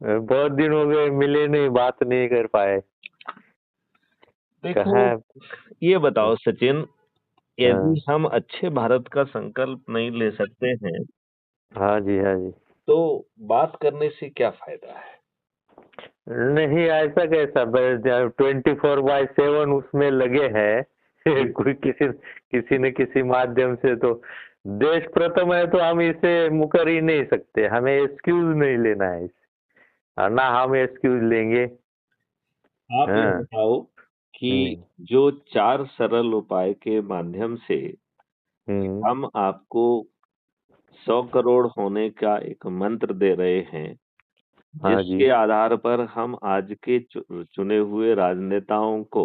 बहुत दिन हो गए, मिले नहीं, बात नहीं कर पाए। देखो, कहाँ? ये बताओ सचिन, हाँ यदि हम अच्छे भारत का संकल्प नहीं ले सकते हैं हाँ जी, हाँ जी। तो बात करने से क्या फायदा है? नहीं, ऐसा कैसा 24/7 उसमें लगे हैं कोई किसी न किसी माध्यम से तो देश प्रथम है, तो हम इसे मुकर ही नहीं सकते। हमें एक्सक्यूज नहीं लेना है इसे, और ना हम एक्सक्यूज लेंगे। आप ये हाँ। बताओ कि हम्म। जो 4 सरल उपाय के माध्यम से हम्म। हम आपको 100 करोड़ होने का एक मंत्र दे रहे हैं, हाँ जी। जिसके आधार पर हम आज के चुने हुए राजनेताओं को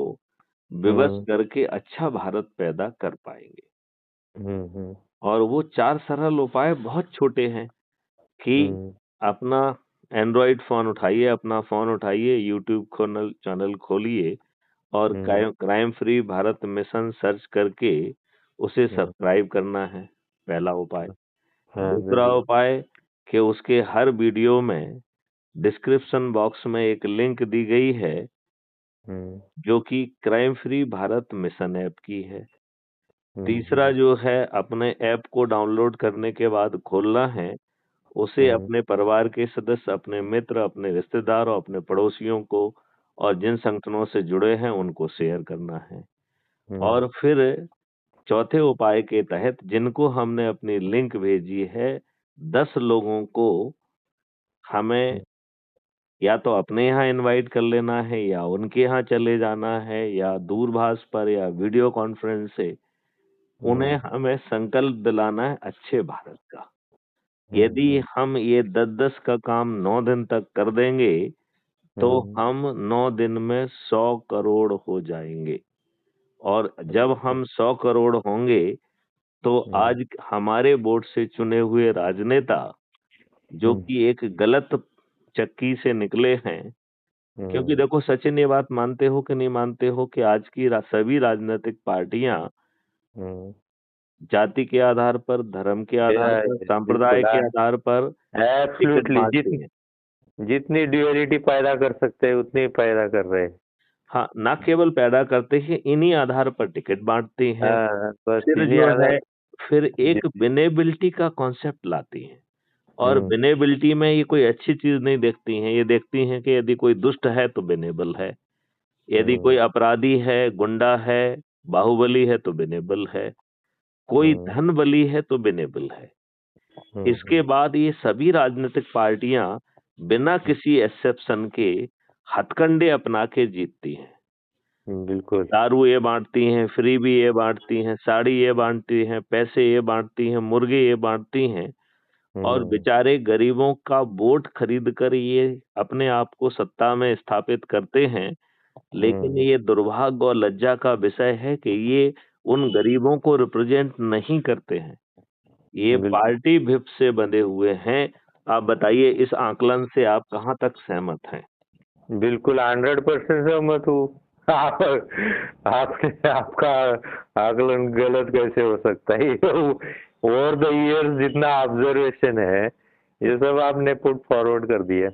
विवश हम्म। करके अच्छा भारत पैदा कर पाएंगे। हम्म। और वो 4 सरल उपाय बहुत छोटे हैं कि हम्म। अपना एंड्रॉइड फ़ोन उठाइए, अपना फ़ोन उठाइए, यूट्यूब चैनल खोलिए और हम्म। Crime free Bharat mission search करके उसे हम्म। सब्सक्राइब करना है, पहला उपाय। हाँ दूसरा बिल्कुल। उपाय कि उसके हर वीडियो में डिस्क्रिप्शन बॉक्स में एक लिंक दी गई है, हम्म। जो कि crime free Bharat mission app की है। तीसरा हम्म। जो है, अपने ऐप को डाउनलोड करने के बाद खोलना है, उसे हम्म। अपने परिवार के सदस्य, अपने मित्र, अपने रिश्तेदार और अपने पड़ोसियों को और जिन संगठनों से जुड़े हैं उनको शेयर करना है। हम्म। और फिर चौथे उपाय के तहत जिनको हमने अपनी लिंक भेजी है, 10 लोगों को हमें या तो अपने यहाँ इनवाइट कर लेना है या उनके यहाँ चले जाना है या दूरभाष पर या वीडियो कॉन्फ्रेंस से उन्हें हम्म। हमें संकल्प दिलाना है अच्छे भारत का। यदि हम्म। हम ये 10-10 का काम 9 दिन तक कर देंगे, तो हम्म। हम 9 दिन में 100 करोड़ हो जाएँगे। और जब हम 100 करोड़ होंगे, तो हम्म। आज हमारे वोट से चुने हुए राजनेता, जो हम्म। कि एक गलत चक्की से निकले हैं, क्योंकि हम्म। देखो सचिन, ये बात मानते हो कि नहीं मानते हो कि आज की सभी राजनीतिक पार्टियां हम्म। जाति के आधार पर, धर्म के आधार पर, बिल्कुल। संप्रदाय के आधार पर टिकट एब्सोल्युटली, बांटती हैं। जितनी ड्यूअलिटी पैदा कर सकते हैं उतनी पैदा कर रहे हैं। हाँ, ना केवल पैदा करते हैं, इन्हीं आधार पर टिकट बांटती हैं। हाँ, बस फिर इन्हीं जो आधार। है, फिर जी। एक विनेबिलिटी का कॉन्सेप्ट लाती हैं। और हम्म। विनेबिलिटी में ये कोई अच्छी चीज नहीं देखती हैं, ये देखती हैं कि यदि कोई दुष्ट है तो विनेबल है, यदि कोई हम्म। अपराधी है, गुंडा है, बाहुबली है तो विनेबल है, कोई हम्म। धन बली है तो विनेबल है। इसके हम्म। बाद ये सभी राजनीतिक पार्टियां बिना किसी एक्सेप्शन के हथकंडे अपना के जीतती हैं। बिल्कुल। दारू ये बाँटती हैं, फ्री भी ये बाँटती हैं, साड़ी ये बाँटती हैं, पैसे ये बाँटती हैं, मुर्गे ये बाँटती हैं और हम्म। बेचारे गरीबों का वोट खरीद कर ये अपने आप को सत्ता में स्थापित करते हैं। लेकिन हम्म। ये दुर्भाग्य और लज्जा का विषय है कि ये उन गरीबों को रिप्रेजेंट नहीं करते हैं। ये बिल्कुल। पार्टी विप से बंधे हुए हैं। आप बताइए, इस आकलन से आप कहाँ तक सहमत हैं? बिल्कुल 100% सहमत हूँ। आप आपने आपका आकलन गलत कैसे हो सकता है? ओवर द इयर्स जितना ऑब्जर्वेशन है, ये सब आपने पुट फॉरवर्ड कर दिया,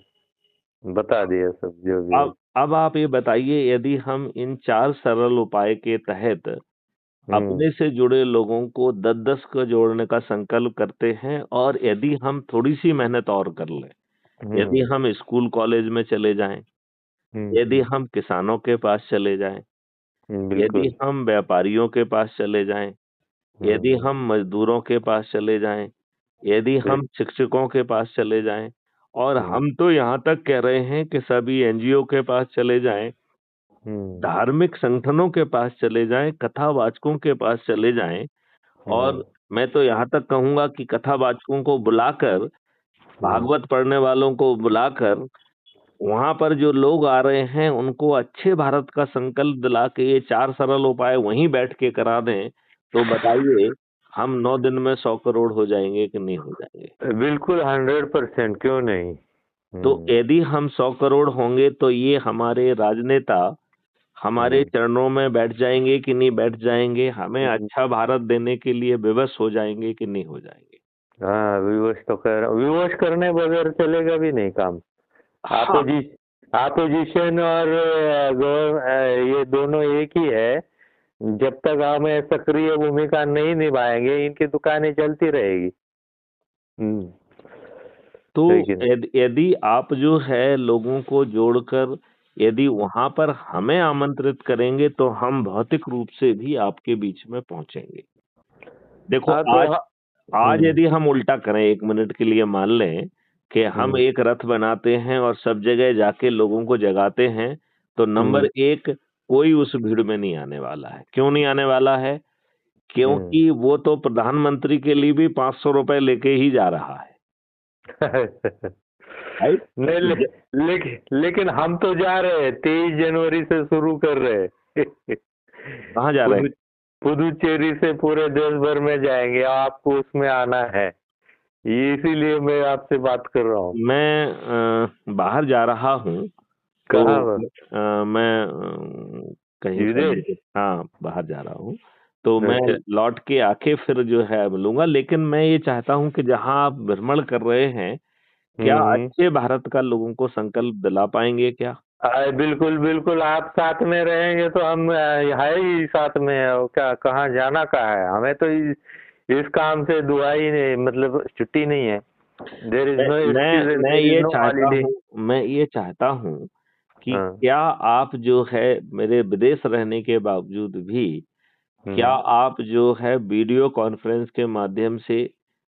बता दिया सब जो भी है। अब आप ये बताइए, यदि हम इन 4 सरल उपाय के तहत हम्म। अपने से जुड़े लोगों को 10-10 को जोड़ने का संकल्प करते हैं और यदि हम थोड़ी-सी मेहनत और कर लें, यदि हम्म। हम स्कूल कॉलेज में चले जाएँ, यदि हम्म। हम किसानों के पास चले जाएँ, यदि बिल्कुल। हम व्यापारियों के पास चले जाएँ, यदि हम्म। हम मज़दूरों के पास चले जाएँ, यदि फिर। हम शिक्षकों के पास चले जाएँ और हम्म। हम तो यहाँ तक कह रहे हैं कि सभी एनजीओ के पास चले जाएँ, हम्म। धार्मिक संगठनों के पास चले जाएँ, कथावाचकों के पास चले जाएँ और हम्म। मैं तो यहाँ तक कहूँगा कि कथावाचकों को बुलाकर, हम्म। भागवत पढ़ने वालों को बुलाकर, वहाँ पर जो लोग आ रहे हैं, उनको अच्छे भारत का संकल्प दिला के ये 4 सरल उपाय वहीं बैठ के करा दें, तो बताइए, हम 9 दिन में 100 करोड़ हो जाएँगे कि नहीं हो जाएँगे? बिल्कुल 100%, क्यों नहीं? तो हम्म। यदि हम 100 करोड़ होंगे, तो ये हमारे राजनेता हमारे हम्म। चरणों में बैठ जाएँगे कि नहीं बैठ जाएँगे? हमें हम्म। अच्छा भारत देने के लिए विवश हो जाएँगे कि नहीं हो जाएँगे? हाँ, विवश तो कर विवश करने बगैर चलेगा भी नहीं काम। हाँ अपोजिशन और ये दोनों एक ही है। जब तक हम सक्रिय भूमिका नहीं निभाएंगे इनकी दुकानें चलती रहेगी। तो है कि नहीं? यदि आप जो है लोगों को जोड़कर यदि वहां पर हमें आमंत्रित करेंगे तो हम भौतिक रूप से भी आपके बीच में पहुंचेंगे। देखो हाँ तो आज यदि हम उल्टा करें, 1 मिनट के लिए मान लें कि हम एक रथ बनाते हैं और सब जगह जाके लोगों को जगाते हैं, तो नंबर 1 कोई उस भीड़ में नहीं आने वाला है। क्यों नहीं आने वाला है? क्योंकि वो तो प्रधानमंत्री के लिए भी 500 रुपए लेके ही जा रहा है, राइट? नहीं लेकिन हम तो जा रहे हैं, 23 जनवरी से शुरू कर रहे हैं। कहाँ जा रहे हैं? पुदुचेरी से पूरे देश भर में जाएंगे, आपको उसमें आना है। इसीलिए मैं आपसे बात कर रहा हूँ। मैं बाहर जा रहा हूँ, तो कहाँ पर? मैं कहीं पर विदेश? हाँ, बाहर जा रहा हूँ, तो मैं अच्छा। लौट के आके फिर जो है मिलूंगा। लेकिन मैं ये चाहता हूँ कि जहाँ आप भ्रमण कर रहे हैं, क्या अच्छे भारत का लोगों को संकल्प दिला पाएंगे क्या? बिल्कुल बिल्कुल, आप साथ में रहेंगे तो हम है ही साथ में है। और क्या, कहाँ जाना कहाँ है? हमें तो इस काम से दुआ ही नहीं, मतलब छुट्टी नहीं है। There is no excuse and मैं देयर इज ये नो चाहता हॉलीडे। हूँ मैं ये चाहता हूँ कि हाँ। क्या आप जो है मेरे विदेश रहने के बावजूद भी क्या आप जो है वीडियो कॉन्फ्रेंस के माध्यम से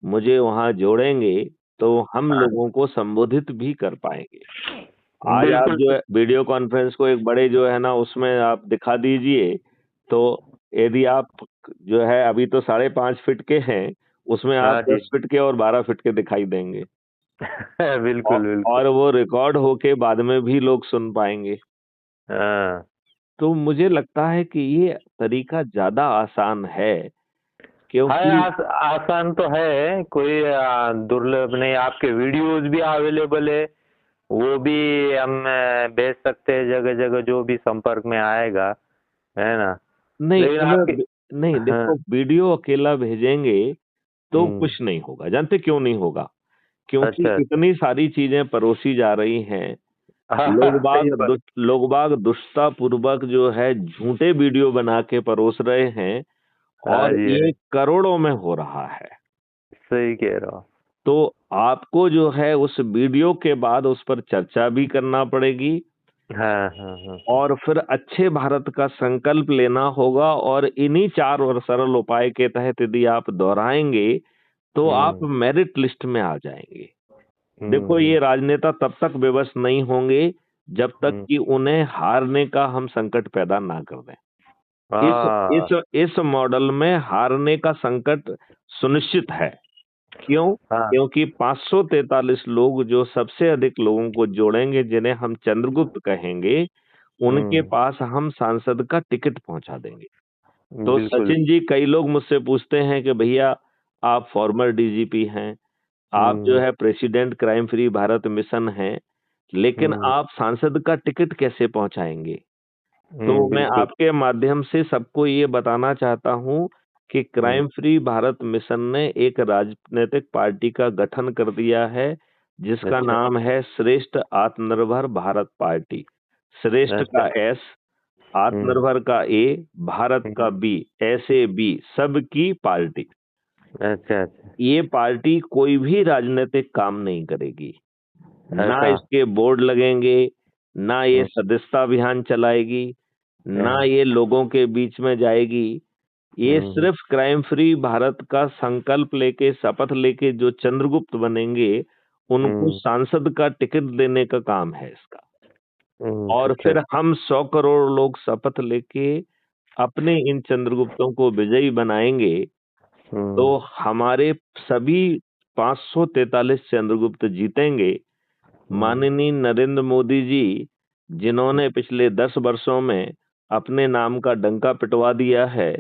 मुझे वहां जोड़ेंगे, तो हम हाँ, लोगों को संबोधित भी कर पाएंगे। आज आप बिल्कुल। जो है वीडियो कॉन्फ्रेंस को एक बड़े जो है ना उसमें आप दिखा दीजिए, तो यदि आप जो है अभी तो 5.5 फीट के हैं, उसमें आप हाँ जी। 10 फीट के और 12 फीट के दिखाई देंगे, बिल्कुल बिल्कुल। और वो रिकॉर्ड होके बाद में भी लोग सुन पाएंगे। हाँ। तो मुझे लगता है कि ये तरीका ज्यादा आसान है, है क्योंकि आसान तो है, कोई दुर्लभ नहीं। आपके वीडियोज भी अवेलेबल है, वो भी हम भेज सकते हैं जगह जगह, जो भी संपर्क में आएगा, है ना? नहीं लेकिन उन्हें आपके। नहीं, हाँ। देखो वीडियो अकेला भेजेंगे तो कुछ नहीं होगा। जानते क्यों नहीं होगा? क्योंकि अच्छा। इतनी सारी चीजें परोसी जा रही हैं। सही बात। लोग बाग दुष्टता पूर्वक जो है झूठे वीडियो बना के परोस रहे हैं, हाँ और जी, ये करोड़ों में हो रहा है। सही कह रहा हूँ। तो आपको जो है उस वीडियो के बाद उस पर चर्चा भी करना पड़ेगी, हाँ हाँ हाँ। और फिर अच्छे भारत का संकल्प लेना होगा, और इन्हीं 4 और सरल उपाय के तहत यदि आप दोहराएंगे तो आप मेरिट लिस्ट में आ जाएंगे। देखो हम्म। ये राजनेता तब तक विवश नहीं होंगे जब तक हम्म। कि उन्हें हारने का हम संकट पैदा ना कर दें। हाँ इस मॉडल में हारने का संकट सुनिश्चित है। क्यों? हाँ। क्योंकि 543 लोग जो सबसे अधिक लोगों को जोड़ेंगे, जिन्हें हम चंद्रगुप्त कहेंगे, उनके पास हम सांसद का टिकट पहुंचा देंगे। तो बिल्कुल। सचिन जी, कई लोग मुझसे पूछते हैं कि भैया आप फॉर्मर डीजीपी हैं, आप जो हम्म। है president crime free Bharat mission हैं, लेकिन हम्म। आप सांसद का टिकट कैसे पहुंचाएंगे? तो मैं बिल्कुल। आपके माध्यम से सबको ये बताना चाहता हूं कि क्राइम फ्री भारत मिशन ने एक राजनीतिक पार्टी का गठन कर दिया है, जिसका अच्छा। नाम है श्रेष्ठ आत्मनिर्भर भारत पार्टी। श्रेष्ठ अच्छा। का एस, हम्म। आत्मनिर्भर का ए, भारत का बी, ऐसे बी, सबकी पार्टी। अच्छा अच्छा। ये पार्टी कोई भी राजनीतिक काम नहीं करेगी, ना ऐसा। इसके बोर्ड लगेंगे, ना ये हम्म। सदस्यता अभियान चलाएगी, ना हाँ। ये लोगों के बीच में जाएगी। ये हम्म। सिर्फ क्राइम फ्री भारत का संकल्प लेके, शपथ लेके जो चंद्रगुप्त बनेंगे, उनको हम्म। सांसद का टिकट देने का काम है इसका। और अच्छा। फिर हम 100 करोड़ लोग शपथ लेके अपने इन चंद्रगुप्तों को विजयी बनाएंगे, हम्म। तो हमारे सभी 543 चंद्रगुप्त जीतेंगे। हम्म। माननीय नरेंद्र मोदी जी, जिन्होंने पिछले 10 वर्षों में अपने नाम का डंका पिटवा दिया है,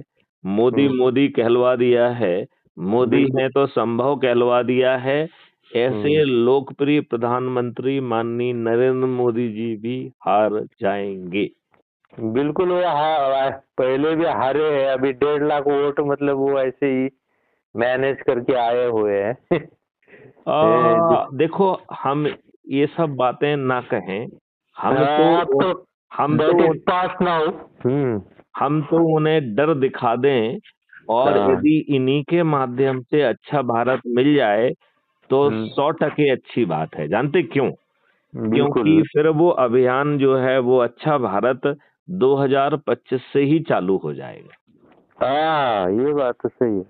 मोदी हम्म। मोदी कहलवा दिया है, मोदी बिल्कुल। है तो संभव कहलवा दिया है, ऐसे हम्म। लोकप्रिय प्रधानमंत्री माननीय नरेंद्र मोदी जी भी हार जाएंगे। बिल्कुल, वो पहले भी हारे हैं। अभी 1.5 लाख वोट, मतलब वो ऐसे ही मैनेज करके आए हुए हैं। देखो हम ये सब बातें ना कहें। हम आप तो तो हम that तो is past now. हम तो उन्हें डर दिखा दें, और हाँ, यदि इन्हीं के माध्यम से अच्छा भारत मिल जाए तो 100% अच्छी बात है। जानते क्यों? क्योंकि बिल्कुल। फिर वो अभियान जो है वो अच्छा भारत 2025 से ही चालू हो जाएगा। हाँ, ये बात तो सही है।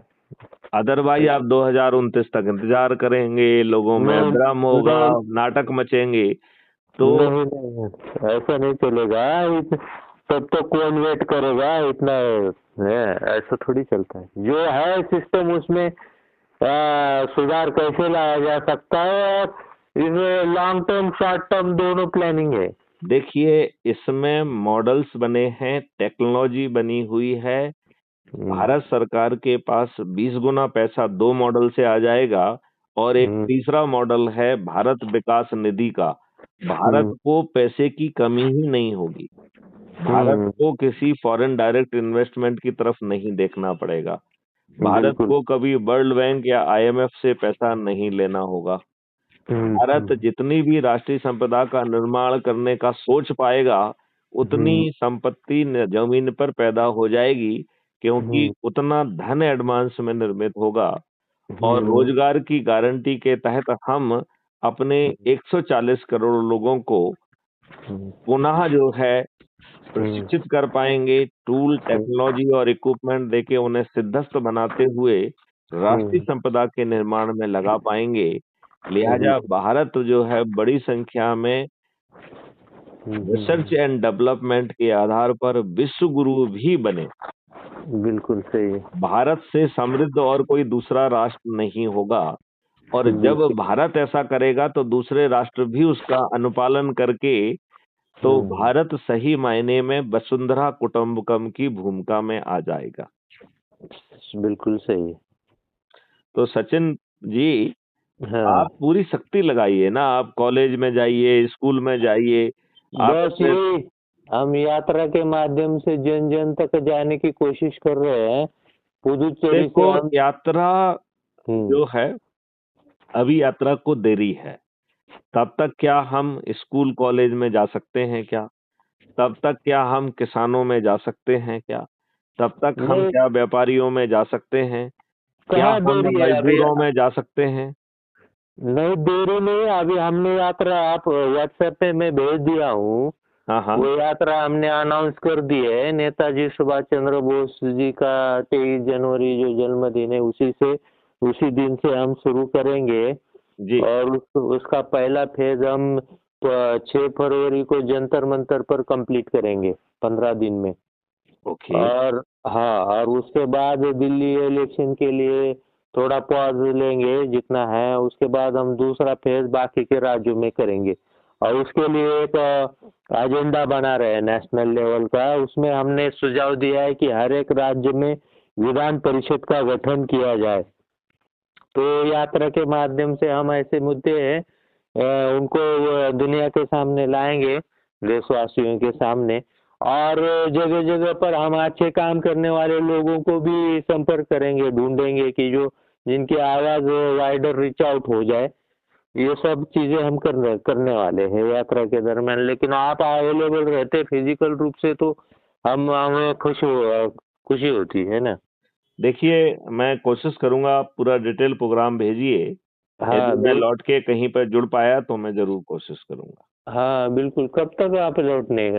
अदरवाइज आप 2029 तक इंतजार करेंगे, लोगों में नहीं भ्रम होगा, नहीं नाटक मचेंगे। तो नहीं नहीं, ऐसा नहीं चलेगा। तब तो कौन वेट करेगा इतना है? ऐसा थोड़ी चलता है। जो है सिस्टम उसमें सुधार कैसे लाया जा सकता है, और इसमें लॉन्ग टर्म शॉर्ट टर्म दोनों प्लानिंग है। देखिए, इसमें मॉडल्स बने हैं, टेक्नोलॉजी बनी हुई है। भारत सरकार के पास 20 गुना पैसा 2 मॉडल से आ जाएगा, और एक तीसरा मॉडल है भारत विकास निधि का। भारत को पैसे की कमी ही नहीं होगी। भारत को किसी फॉरेन डायरेक्ट इन्वेस्टमेंट की तरफ नहीं देखना पड़ेगा। भारत बिल्कुल। को कभी वर्ल्ड बैंक या आईएमएफ से पैसा नहीं लेना होगा। भारत जितनी भी राष्ट्रीय संपदा का निर्माण करने का सोच पाएगा, उतनी संपत्ति जमीन पर पैदा हो जाएगी, क्योंकि उतना धन एडवांस में निर्मित होगा। और रोजगार की गारंटी के तहत हम अपने 140 करोड़ लोगों को पुनः जो है प्रशिक्षित कर पाएंगे। टूल, टेक्नोलॉजी और इक्विपमेंट देके उन्हें सिद्धस्त बनाते हुए राष्ट्रीय संपदा के निर्माण में लगा पाएंगे। लिहाजा भारत जो है बड़ी संख्या में रिसर्च एंड डेवलपमेंट के आधार पर विश्व गुरु भी बने। बिल्कुल सही है। भारत से समृद्ध और कोई दूसरा राष्ट्र नहीं होगा, और जब भारत ऐसा करेगा तो दूसरे राष्ट्र भी उसका अनुपालन करके तो भारत सही मायने में वसुंधरा कुटुंबकम की भूमिका में आ जाएगा। बिल्कुल सही है। तो सचिन जी, हाँ, आप पूरी शक्ति लगाइए ना, आप कॉलेज में जाइए, स्कूल में जाइए, आप बस अपने यही हम यात्रा के माध्यम से जन जन तक जाने की कोशिश कर रहे हैं। पुदुचेरी से देखो, हम यात्रा जो है, अभी यात्रा को देरी है। तब तक क्या हम स्कूल कॉलेज में जा सकते हैं क्या? तब तक क्या हम किसानों में जा सकते हैं क्या? तब तक हम नहीं, क्या व्यापारियों में जा सकते हैं? क्या कहाँ हम देरी है अभी? मजदूरों में जा सकते हैं? नहीं, देरी नहीं है। अभी हमने यात्रा आप व्हाट्सएप पे मैं भेज दिया हूँ। हाँ, हाँ। वो यात्रा हमने अनाउंस कर दी है। नेताजी सुभाष चंद्र बोस जी का 23 जनवरी जो जन्मदिन है, उसी दिन से हम शुरू करेंगे। जी। और उसका पहला फेज हम 6 फरवरी को जंतर मंतर पर कंप्लीट करेंगे 15 दिन में। ओके। और हाँ, और उसके बाद दिल्ली इलेक्शन के लिए थोड़ा पॉज लेंगे जितना है। उसके बाद हम दूसरा फेज बाकी के राज्यों में करेंगे, और उसके लिए एक एजेंडा बना रहे हैं नेशनल लेवल का। उसमें हमने सुझाव दिया है कि हर एक राज्य में विधान परिषद का गठन किया जाए। तो यात्रा के माध्यम से हम ऐसे मुद्दे हैं उनको दुनिया के सामने लाएंगे, देशवासियों के सामने। और जगह जगह पर हम अच्छे काम करने वाले लोगों को भी संपर्क करेंगे, ढूंढेंगे कि जो जिनकी आवाज वाइडर रीच आउट हो जाए। ये सब चीजें हम करने वाले हैं यात्रा के दरमियान। लेकिन आप अवेलेबल रहते फिजिकल रूप से तो हमें खुशी होती है ना। देखिए, मैं कोशिश करूंगा, आप पूरा डिटेल प्रोग्राम भेजिए। हाँ यदि मैं लौट के कहीं पर जुड़ पाया तो मैं जरूर कोशिश करूंगा। हाँ बिल्कुल। कब तक आप लौटने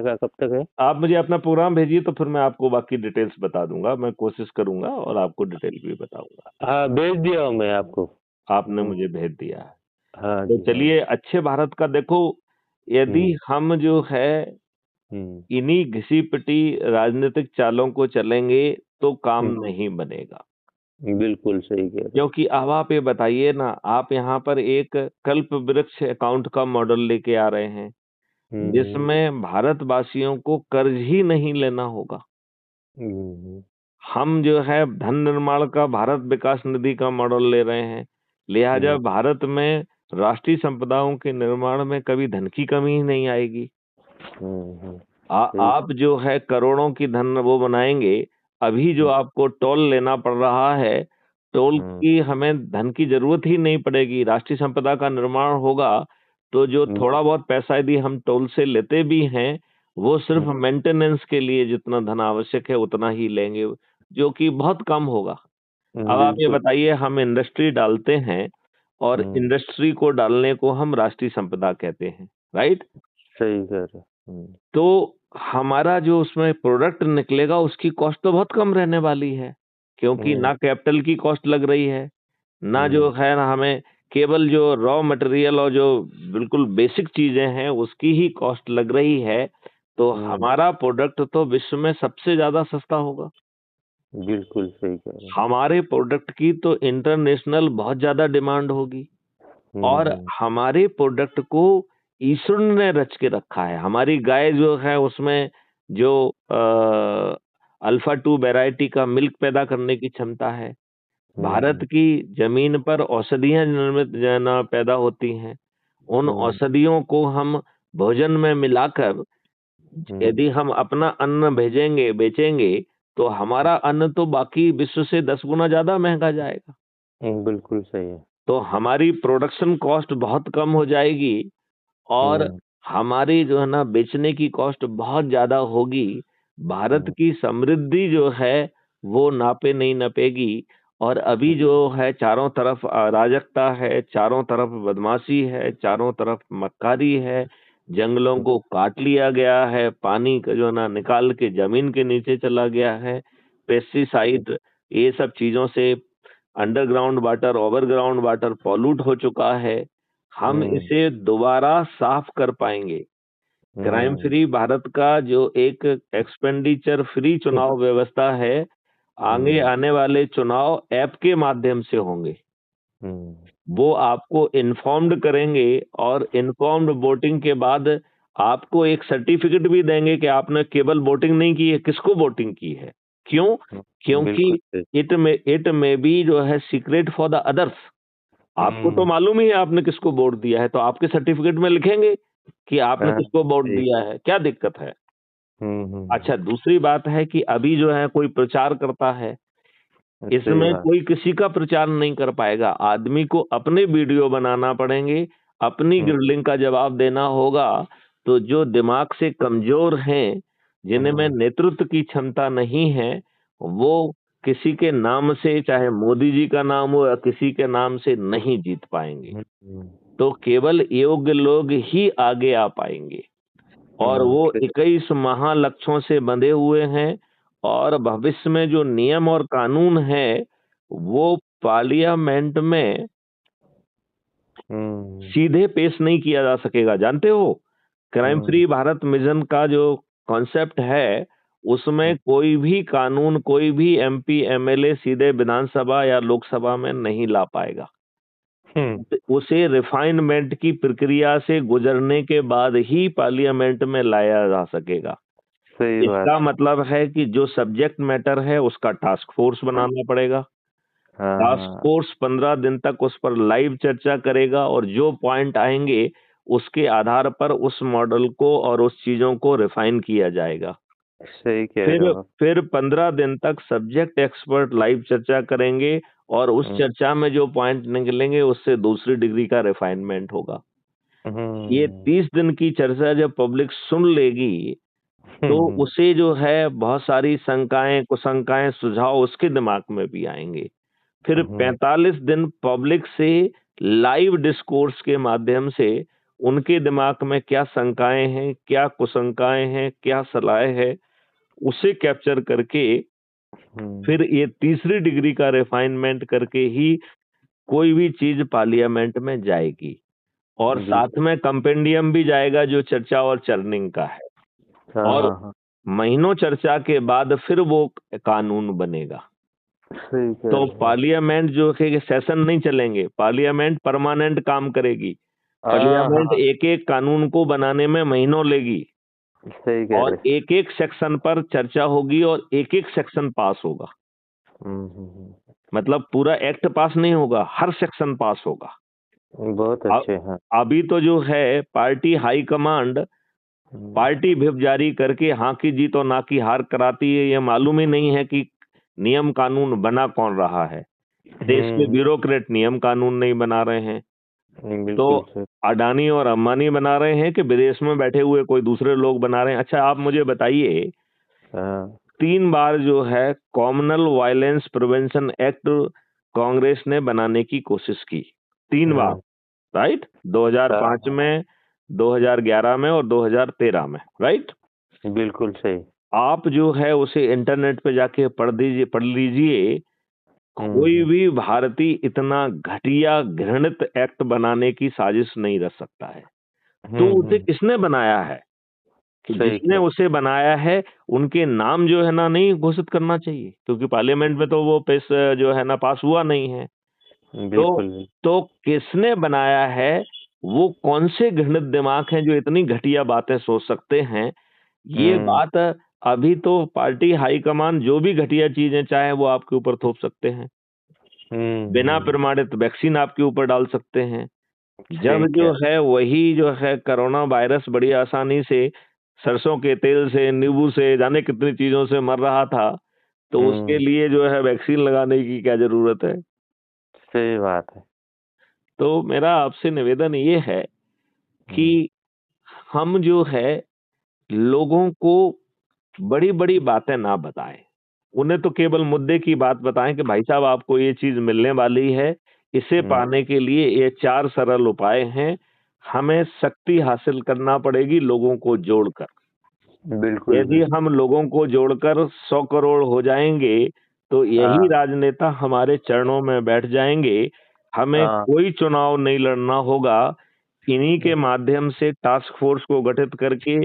का कब तक है? आप मुझे अपना प्रोग्राम भेजिए, तो फिर मैं आपको बाकी डिटेल्स बता दूंगा। मैं कोशिश करूंगा और आपको डिटेल भी बताऊंगा। हाँ, भेज दिया हूँ मैं आपको। आपने मुझे भेज दिया है। हाँ तो जी, हाँ। चलिए, अच्छे भारत का देखो, यदि हम जो है इन्हीं घिसी पिटी राजनीतिक चालों को चलेंगे तो काम नहीं बनेगा। बिल्कुल सही कह रहे क्योंकि अब आप ये बताइए ना, आप यहाँ पर एक कल्प वृक्ष अकाउंट का मॉडल लेके आ रहे हैं, जिसमें भारतवासियों को कर्ज ही नहीं लेना होगा। हम जो है धन निर्माण का भारत विकास निधि का मॉडल ले रहे हैं। लिहाजा भारत में राष्ट्रीय संपदाओं के निर्माण में कभी धन की कमी ही नहीं आएगी। आप जो है करोड़ों की धन वो बनाएंगे। अभी जो आपको टोल लेना पड़ रहा है, टोल की हमें धन की जरूरत ही नहीं पड़ेगी। राष्ट्रीय संपदा का निर्माण होगा तो जो थोड़ा बहुत पैसा यदि हम टोल से लेते भी हैं, वो सिर्फ मेंटेनेंस के लिए जितना धन आवश्यक है उतना ही लेंगे, जो कि बहुत कम होगा। अब आप ये बिल्कुल बताइए, हम इंडस्ट्री डालते हैं और इंडस्ट्री को डालने को हम राष्ट्रीय संपदा कहते हैं, राइट? सही कह रहे तो हमारा जो उसमें प्रोडक्ट निकलेगा उसकी कॉस्ट तो बहुत कम रहने वाली है, क्योंकि ना कैपिटल की कॉस्ट लग रही है, ना जो है ना हमें केवल जो रॉ मटेरियल और जो बिल्कुल बेसिक चीजें हैं उसकी ही कॉस्ट लग रही है। तो हमारा प्रोडक्ट तो विश्व में सबसे ज्यादा सस्ता होगा। बिल्कुल सही कह रहे हमारे प्रोडक्ट की तो इंटरनेशनल बहुत ज्यादा डिमांड होगी। और हमारे प्रोडक्ट को ईश्वर ने रच के रखा है। हमारी गाय जो है उसमें जो अल्फा 2 वैरायटी का मिल्क पैदा करने की क्षमता है। भारत की जमीन पर औषधियां निर्मित जो है ना पैदा होती हैं। उन औषधियों को हम भोजन में मिलाकर यदि हम अपना अन्न भेजेंगे बेचेंगे तो हमारा अन्न तो बाकी विश्व से 10 गुना ज्यादा महंगा जाएगा। बिल्कुल सही है। तो हमारी प्रोडक्शन कॉस्ट बहुत कम हो जाएगी और हमारी जो है ना बेचने की कॉस्ट बहुत ज्यादा होगी। भारत की समृद्धि जो है वो नापे नहीं नपेगी। और अभी जो है चारों तरफ अराजकता है, चारों तरफ बदमाशी है, चारों तरफ मक्कारी है, जंगलों को काट लिया गया है, पानी का जो है ना निकाल के जमीन के नीचे चला गया है, पेस्टिसाइड ये सब चीजों से underground water overground water pollute हो चुका है। हम इसे दोबारा साफ कर पाएंगे। क्राइम फ्री भारत का जो एक एक्सपेंडिचर फ्री चुनाव व्यवस्था है, आगे आने वाले चुनाव ऐप के माध्यम से होंगे। वो आपको इन्फॉर्म्ड करेंगे और इन्फॉर्म्ड वोटिंग के बाद आपको एक सर्टिफिकेट भी देंगे कि आपने केवल वोटिंग नहीं की है, किसको वोटिंग की है। क्यों? क्योंकि इट में बी जो है सीक्रेट फॉर द अदर्स। आपको तो मालूम ही है आपने किसको वोट दिया है, तो आपके सर्टिफिकेट में लिखेंगे कि आपने किसको वोट दिया है। क्या दिक्कत है? अच्छा, दूसरी बात है कि अभी जो है कोई प्रचार करता है, इसमें कोई किसी का प्रचार नहीं कर पाएगा। आदमी को अपने वीडियो बनाना पड़ेंगे, अपनी ग्रिलिंग का जवाब देना होगा। तो जो दिमाग से कमजोर हैं, जिनमें नेतृत्व की क्षमता नहीं है, वो किसी के नाम से, चाहे मोदी जी का नाम हो या किसी के नाम से, नहीं जीत पाएंगे। तो केवल योग्य लोग ही आगे आ पाएंगे और वो 21 महालक्ष्यों से बंधे हुए हैं। और भविष्य में जो नियम और कानून है वो पार्लियामेंट में सीधे पेश नहीं किया जा सकेगा। जानते हो, क्राइम फ्री भारत मिशन का जो कॉन्सेप्ट है उसमें कोई भी कानून, कोई भी एमपी एमएलए सीधे विधानसभा या लोकसभा में नहीं ला पाएगा। उसे रिफाइनमेंट की प्रक्रिया से गुजरने के बाद ही पार्लियामेंट में लाया जा सकेगा। इसका मतलब है कि जो सब्जेक्ट मैटर है उसका टास्क फोर्स बनाना पड़ेगा। टास्क फोर्स 15 दिन तक उस पर लाइव चर्चा करेगा और जो पॉइंट आएंगे उसके आधार पर उस मॉडल को और उस चीजों को रिफाइन किया जाएगा। सही कह रहे हो। फिर 15 दिन तक सब्जेक्ट एक्सपर्ट लाइव चर्चा करेंगे और उस चर्चा में जो पॉइंट निकलेंगे उससे दूसरी डिग्री का रिफाइनमेंट होगा। ये 30 दिन की चर्चा जब पब्लिक सुन लेगी तो उसे जो है बहुत सारी शंकाएं, कुशंकाएं, सुझाव उसके दिमाग में भी आएंगे। फिर 45 दिन पब्लिक से लाइव डिस्कोर्स के माध्यम से उनके दिमाग में क्या शंकाएं हैं, क्या कुशंकाएं हैं, क्या सलाह है, उसे कैप्चर करके फिर ये तीसरी डिग्री का रिफाइनमेंट करके ही कोई भी चीज पार्लियामेंट में जाएगी। और साथ में कंपेंडियम भी जाएगा जो चर्चा और चर्निंग का है। और महीनों चर्चा के बाद फिर वो कानून बनेगा। तो पार्लियामेंट जो है सेशन नहीं चलेंगे, पार्लियामेंट परमानेंट काम करेगी। पार्लियामेंट एक एक कानून को बनाने में महीनों लेगी और एक एक सेक्शन पर चर्चा होगी और एक एक सेक्शन पास होगा। मतलब पूरा एक्ट पास नहीं होगा, हर सेक्शन पास होगा। बहुत अच्छे हैं। अभी तो जो है party high command party whip जारी करके हाँ की जीत और ना की हार कराती है। ये मालूम ही नहीं है कि नियम कानून बना कौन रहा है। देश के ब्यूरोक्रेट नियम कानून नहीं बना रहे हैं, तो बिल्कुल सर। अडानी और अंबानी बना रहे हैं कि विदेश में बैठे हुए कोई दूसरे लोग बना रहे हैं? अच्छा, आप मुझे बताइए, हाँ 3 बार जो है communal violence prevention act Congress ने बनाने की कोशिश की, 3 बार, हाँ राइट? 2005 हाँ, में, 2011 में और 2013 में, राइट? बिल्कुल सही। आप जो है उसे इंटरनेट पे जाके पढ़ लीजिए। कोई हम्म भी भारतीय इतना घटिया घृणित एक्ट बनाने की साजिश नहीं रच सकता है। तो उसे हम्म, किसने बनाया है? कि सही जिसने कह। उसे बनाया है, उनके नाम जो है ना नहीं घोषित करना चाहिए, क्योंकि पार्लियामेंट में तो वो पेश जो है ना पास हुआ नहीं है। तो बिल्कुल। तो किसने बनाया है? वो कौन से घृणित दिमाग हैं जो इतनी घटिया बातें सोच सकते हैं? ये हम्म बात अभी तो पार्टी हाईकमान जो भी घटिया चीजें चाहे वो आपके ऊपर थोप सकते हैं। बिना हम्म, प्रमाणित वैक्सीन आपके ऊपर डाल सकते हैं। सही जब जो कह। है वही जो है कोरोना वायरस बड़ी आसानी से सरसों के तेल से, नींबू से, जाने कितनी चीजों से मर रहा था, तो उसके हम्म, लिए जो है वैक्सीन लगाने की क्या जरूरत है? सही बात है। तो मेरा आपसे निवेदन ये है कि हम्म हम जो है लोगों को बड़ी-बड़ी बातें ना बताएं। उन्हें तो केवल मुद्दे की बात बताएं कि भाई साहब आपको ये चीज मिलने वाली है, इसे हम्म, पाने के लिए ये 4 सरल उपाय हैं। हमें शक्ति हासिल करना पड़ेगी लोगों को जोड़कर। बिल्कुल यदि बिल्कुल। हम लोगों को जोड़कर 100 करोड़ हो जाएंगे, तो यही हाँ राजनेता हमारे चरणों में बैठ जाएंगे। हमें हाँ। कोई चुनाव नहीं लड़ना होगा। इन्हीं के माध्यम से टास्क फोर्स को गठित करके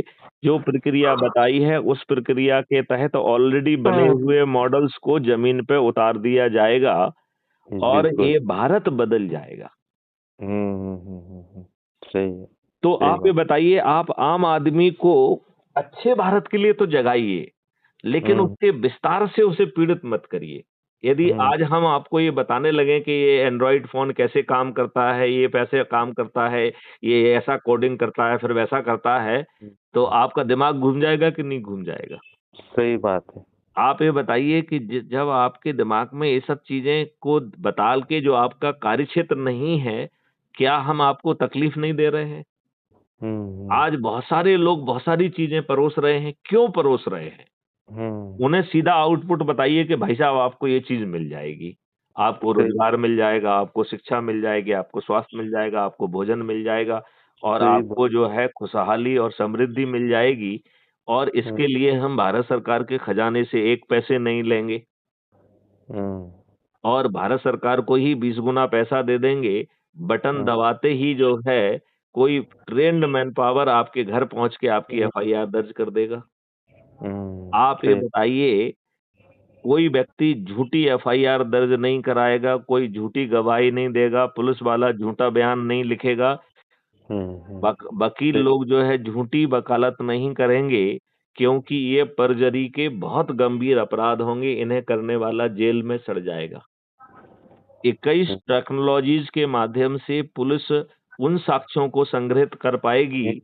जो प्रक्रिया बताई है, उस प्रक्रिया के तहत ऑलरेडी बने हुए मॉडल्स को जमीन पे उतार दिया जाएगा और बिल्कुल। ये भारत बदल जाएगा। सही है। तो सही आप ये बात। बताइए, आप आम आदमी को अच्छे भारत के लिए तो जगाइए, लेकिन हम्म उसके विस्तार से उसे पीड़ित मत करिए। यदि हम्म आज हम आपको ये बताने लगे कि ये एंड्रॉइड फ़ोन कैसे काम करता है, ये कैसे काम करता है, ये ऐसा कोडिंग करता है, फिर वैसा करता है, तो आपका दिमाग घूम जाएगा कि नहीं घूम जाएगा? सही बात है। आप ये बताइए कि जब आपके दिमाग में ये सब चीज़ें को बता के जो आपका कार्यक्षेत्र नहीं है, क्या हम आपको तकलीफ नहीं दे रहे हैं? हम्म आज बहुत सारे लोग बहुत सारी चीज़ें परोस रहे हैं, क्यों परोस रहे हैं? हम्म, उन्हें सीधा आउटपुट बताइए कि भाई साहब आपको ये चीज़ मिल जाएगी। आपको सही रोज़गार मिल जाएगा, आपको शिक्षा मिल जाएगी, आपको स्वास्थ्य मिल जाएगा, आपको भोजन मिल जाएगा और सही आपको बात। जो है खुशहाली और समृद्धि मिल जाएगी और हम्म इसके लिए हम भारत सरकार के खजाने से 1 पैसे नहीं लेंगे हम्म, और भारत सरकार को ही 20 गुना पैसा दे देंगे। बटन हम्म, दबाते ही जो है कोई ट्रेन्ड मैन पावर आपके घर पहुँच के आपकी एफआईआर दर्ज कर देगा। आप ये सही। बताइए, कोई व्यक्ति झूठी एफआईआर दर्ज नहीं कराएगा, कोई झूठी गवाही नहीं देगा, पुलिस वाला झूठा बयान नहीं लिखेगा, वकील सही। लोग जो है झूठी वकालत नहीं करेंगे, क्योंकि ये परजरी के बहुत गंभीर अपराध होंगे, इन्हें करने वाला जेल में सड़ जाएगा। 21 टेक्नोलॉजीज के माध्यम से पुलिस उन साक्ष्यों को संग्रहित कर पाएगी,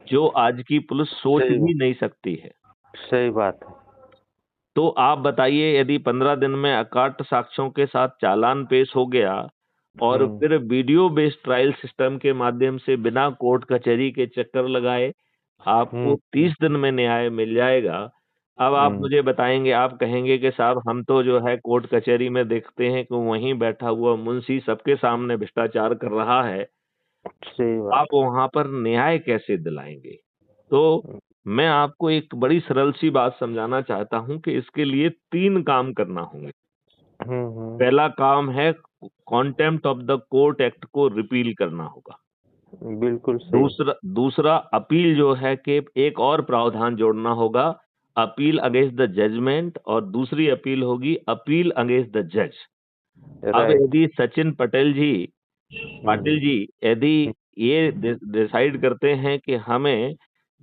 जो आज की पुलिस सोच सही भी बात। नहीं सकती है। सही बात है। तो आप बताइए, यदि 15 दिन में अकाट साक्ष्यों के साथ चालान पेश हो गया और हम्म फिर वीडियो बेस्ड ट्रायल सिस्टम के माध्यम से बिना कोर्ट कचहरी के चक्कर लगाए आपको हम्म 30 दिन में न्याय मिल जाएगा। अब आप हम्म, मुझे बताएंगे, आप कहेंगे कि साहब हम तो जो है कोर्ट कचहरी में देखते हैं कि वहीं बैठा हुआ मुंशी सबके सामने भ्रष्टाचार कर रहा है, सही आप बात। वहां पर न्याय कैसे दिलाएंगे? तो मैं आपको एक बड़ी सरल सी बात समझाना चाहता हूं कि इसके लिए 3 काम करना होंगे। पहला काम है contempt of the court act को रिपील करना होगा। बिल्कुल सही। दूसरा दूसरा अपील जो है कि एक और प्रावधान जोड़ना होगा, अपील अगेंस्ट द जजमेंट, और दूसरी अपील होगी अपील अगेंस्ट द जज। अब राइट। यदि सचिन पाटिल जी यदि हम्म, ये डिसाइड करते हैं कि हमें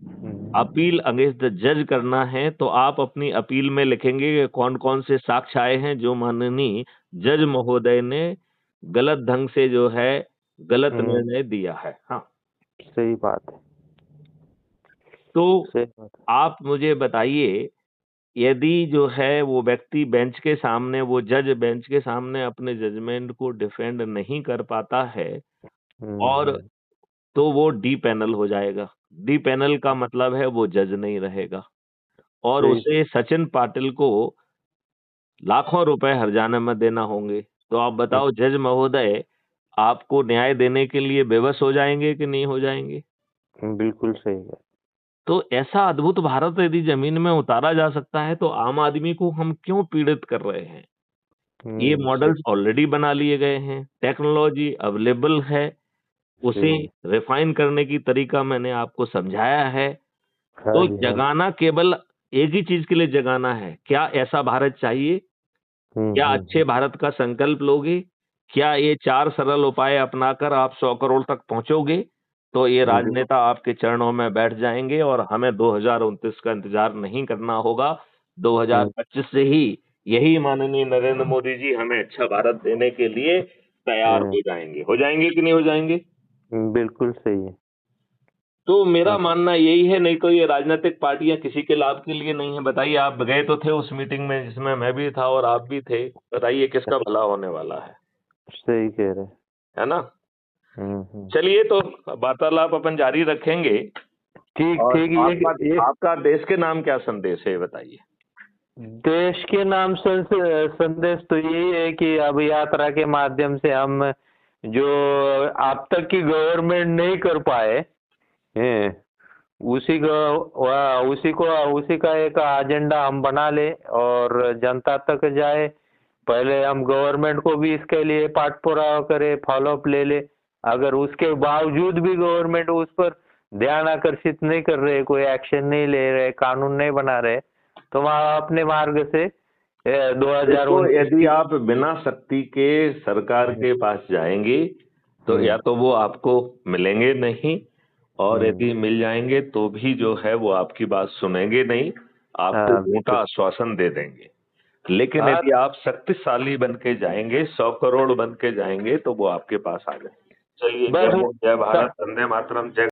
हम्म, अपील अगेंस्ट द जज करना है, तो आप अपनी अपील में लिखेंगे कि कौन-कौन से साक्ष्य आए हैं जो माननीय जज महोदय ने गलत ढंग से जो है गलत हम्म, निर्णय दिया है। हाँ, सही बात है। तो सही बात है। आप मुझे बताइए, यदि जो है वो व्यक्ति बेंच के सामने, वो जज बेंच के सामने अपने जजमेंट को डिफेंड नहीं कर पाता है, और तो वो डी पैनल हो जाएगा। डी पैनल का मतलब है वो जज नहीं रहेगा और सही। उसे सचिन पाटिल को लाखों रुपए हर्जाने में देना होंगे। तो आप बताओ जज महोदय आपको न्याय देने के लिए बेबस हो जाएंगे कि नहीं हो जाएंगे? बिल्कुल सही है। तो ऐसा अद्भुत भारत यदि जमीन में उतारा जा सकता है तो आम आदमी को हम क्यों पीड़ित कर रहे हैं? ये मॉडल्स सही। ऑलरेडी बना लिए गए हैं, टेक्नोलॉजी अवेलेबल है, उसे सही। रिफाइन करने की तरीका मैंने आपको समझाया है। हाँ तो जी, हाँ जी। जगाना केवल एक ही चीज के लिए जगाना है, क्या ऐसा भारत चाहिए? क्या अच्छे भारत का संकल्प लोगे? क्या ये 4 सरल उपाय अपनाकर आप 100 करोड़ तक पहुंचोगे? तो ये राजनेता आपके चरणों में बैठ जाएंगे और हमें 2029 का इंतजार नहीं करना होगा। 2025 से ही यही माननीय नरेंद्र मोदी जी हमें अच्छा भारत देने के लिए तैयार हो जाएंगे। हो जाएंगे कि नहीं हो जाएंगे? बिल्कुल सही है। तो मेरा मानना यही है, नहीं तो ये राजनीतिक पार्टियां किसी के लाभ के लिए नहीं है। बताइए, आप गए तो थे उस मीटिंग में जिसमें मैं भी था और आप भी थे। बताइए किसका भला होने वाला सही कह रहे हैं। है ना? हम्म। चलिए, तो वार्तालाप अपन जारी रखेंगे। ठीक और ठीक। ये आपका देश के नाम क्या संदेश है, बताइए। देश के नाम संदेश तो यही है कि अब यात्रा के माध्यम से हम जो अब तक की गवर्नमेंट नहीं कर पाए हैं, उसी का एक एजेंडा हम बना ले और जनता तक जाए। पहले हम गवर्नमेंट को भी इसके लिए पाठ पुरावा करे, फॉलो अप ले ले। अगर उसके बावजूद भी गवर्नमेंट उस पर ध्यान आकर्षित नहीं कर रहे, कोई एक्शन नहीं ले रहे, कानून नहीं बना रहे, तो वहाँ अपने मार्ग से देखो, 2019 यदि आप बिना शक्ति के सरकार के पास जाएंगे तो या तो वो आपको मिलेंगे नहीं, और यदि मिल जाएंगे तो भी जो है वो आपकी बात सुनेंगे नहीं, आपको हाँ, झूठा आश्वासन दे देंगे। लेकिन हाँ, यदि आप शक्तिशाली बन के जाएंगे, 100 करोड़ बन के जाएंगे, तो वो आपके पास आ जाएंगे। चलिए, जय बस हिंद, जय भारत, वंदे मातरम, जय